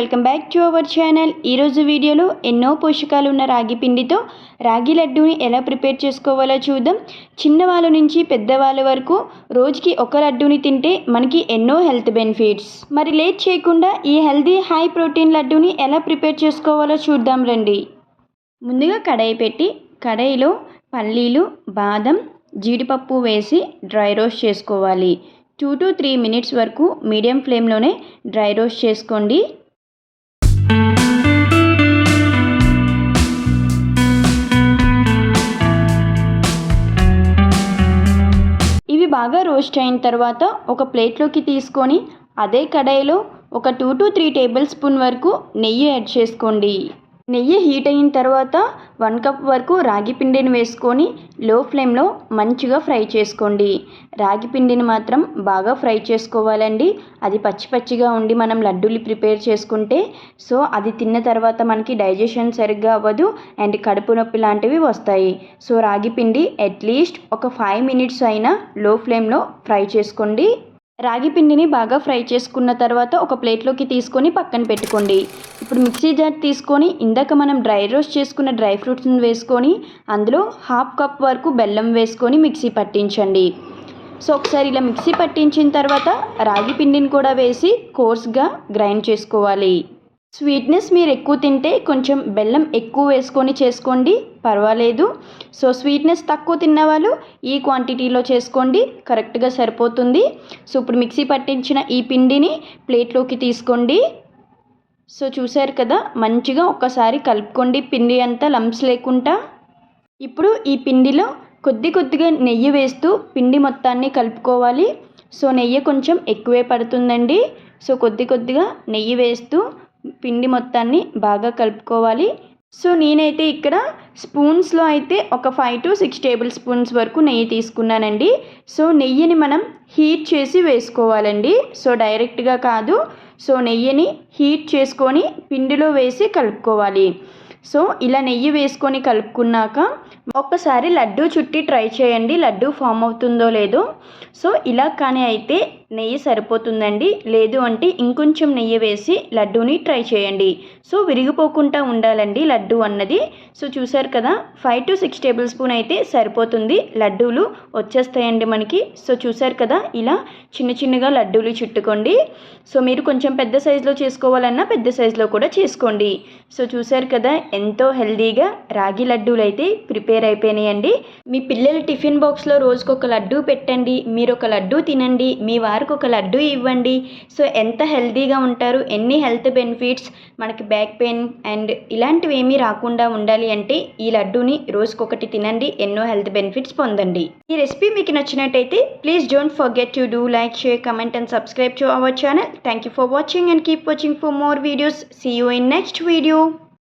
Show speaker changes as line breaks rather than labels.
Welcome back to our channel. ఈరోజు వీడియోలో ఎన్నో పోషకాలు ఉన్న రాగి పిండితో రాగి లడ్డూని ఎలా ప్రిపేర్ చేసుకోవాలో చూద్దాం. చిన్నవాళ్ళ నుంచి పెద్దవాళ్ళ వరకు రోజుకి ఒక లడ్డూని తింటే మనకి ఎన్నో హెల్త్ బెనిఫిట్స్. మరి లేట్ చేయకుండా ఈ హెల్తీ హై ప్రోటీన్ లడ్డూని ఎలా ప్రిపేర్ చేసుకోవాలో చూద్దాం రండి. ముందుగా కడాయి పెట్టి కడాయిలో పల్లీలు, బాదం, జీడిపప్పు వేసి డ్రై రోస్ట్ చేసుకోవాలి. 2 to 3 minutes వరకు మీడియం ఫ్లేమ్లోనే డ్రై రోస్ట్ చేసుకోండి. ఇవి బాగా రోస్ట్ అయిన తర్వాత ఒక ప్లేట్లోకి తీసుకొని అదే కడాయిలో ఒక 2 to 3 టేబుల్ స్పూన్ వరకు నెయ్యి యాడ్ చేసుకోండి. నెయ్యి హీట్ అయిన తర్వాత 1 కప్ వరకు రాగి పిండిని వేసుకొని లో ఫ్లేమ్లో మంచిగా ఫ్రై చేసుకోండి. రాగి పిండిని మాత్రం బాగా ఫ్రై చేసుకోవాలండి. అది పచ్చి పచ్చిగా ఉండి మనం లడ్డూలు ప్రిపేర్ చేసుకుంటే అది తిన్న తర్వాత మనకి డైజెషన్ సరిగ్గా అవ్వదు అండ్ కడుపు నొప్పి లాంటివి వస్తాయి. రాగి పిండి అట్లీస్ట్ ఒక 5 minutes అయినా లో ఫ్లేమ్లో ఫ్రై చేసుకోండి. రాగి పిండిని బాగా ఫ్రై చేసుకున్న తర్వాత ఒక ప్లేట్లోకి తీసుకొని పక్కన పెట్టుకోండి. ఇప్పుడు మిక్సీ జార్ తీసుకొని ఇందాక మనం డ్రై రోస్ట్ చేసుకున్న డ్రై ఫ్రూట్స్ని వేసుకొని అందులో 1/2 కప్ వరకు బెల్లం వేసుకొని మిక్సీ పట్టించండి. ఒకసారి ఇలా మిక్సీ పట్టించిన తర్వాత రాగి పిండిని కూడా వేసి కోర్స్గా గ్రైండ్ చేసుకోవాలి. స్వీట్నెస్ మీరు ఎక్కువ తింటే కొంచెం బెల్లం ఎక్కువ వేసుకొని చేసుకోండి, పర్వాలేదు. స్వీట్నెస్ తక్కువ తిన్నవాళ్ళు ఈ క్వాంటిటీలో చేసుకోండి, కరెక్ట్గా సరిపోతుంది. ఇప్పుడు మిక్సీ పట్టించిన ఈ పిండిని ప్లేట్లోకి తీసుకోండి. చూసారు కదా, మంచిగా ఒక్కసారి కలుపుకోండి, పిండి అంతా లంప్స్ లేకుండా. ఇప్పుడు ఈ పిండిలో కొద్దిగా నెయ్యి వేస్తూ పిండి మొత్తాన్ని కలుపుకోవాలి. నెయ్యి కొంచెం ఎక్కువే పడుతుందండి. కొద్దిగా నెయ్యి వేస్తూ పిండి మొత్తాన్ని బాగా కలుపుకోవాలి. నేనైతే ఇక్కడ స్పూన్స్లో అయితే ఒక 5 to 6 టేబుల్ స్పూన్స్ వరకు నెయ్యి తీసుకున్నానండి. నెయ్యిని మనం హీట్ చేసి వేసుకోవాలండి, డైరెక్ట్గా కాదు. నెయ్యిని హీట్ చేసుకొని పిండిలో వేసి కలుపుకోవాలి. ఇలా నెయ్యి వేసుకొని కలుపుకున్నాక ఒక్కసారి లడ్డూ చుట్టి ట్రై చేయండి, లడ్డూ ఫామ్ అవుతుందో లేదో. ఇలా కానీ అయితే నెయ్యి సరిపోతుందండి, లేదు అంటే ఇంకొంచెం నెయ్యి వేసి లడ్డూని ట్రై చేయండి. విరిగిపోకుండా ఉండాలండి లడ్డూ అన్నది. చూసారు కదా, 5 to 6 టేబుల్ స్పూన్ అయితే సరిపోతుంది, లడ్డూలు వచ్చేస్తాయండి మనకి. చూసారు కదా, ఇలా చిన్నగా లడ్డూలు చుట్టుకోండి. మీరు కొంచెం పెద్ద సైజులో చేసుకోవాలన్నా పెద్ద సైజులో కూడా చేసుకోండి. చూసారు కదా, ఎంతో హెల్దీగా రాగి లడ్డూలు అయితే ప్రిపేర్ అయిపోయినాయండి. మీ పిల్లల టిఫిన్ బాక్స్లో రోజుకొక లడ్డూ పెట్టండి, మీరు ఒక లడ్డూ తినండి, మీ వారికి ఒక లడ్డూ ఇవ్వండి. ఎంత హెల్దీగా ఉంటారు, ఎన్ని హెల్త్ బెనిఫిట్స్. మనకి బ్యాక్ పెయిన్ అండ్ ఇలాంటివి ఏమీ రాకుండా ఉండాలి అంటే ఈ లడ్డూని రోజుకొకటి తినండి, ఎన్నో హెల్త్ బెనిఫిట్స్ పొందండి. ఈ రెసిపీ మీకు నచ్చినట్టయితే please don't forget to do like, share, comment and subscribe to our channel. Thank you for watching and keep watching for more videos. See you in next video.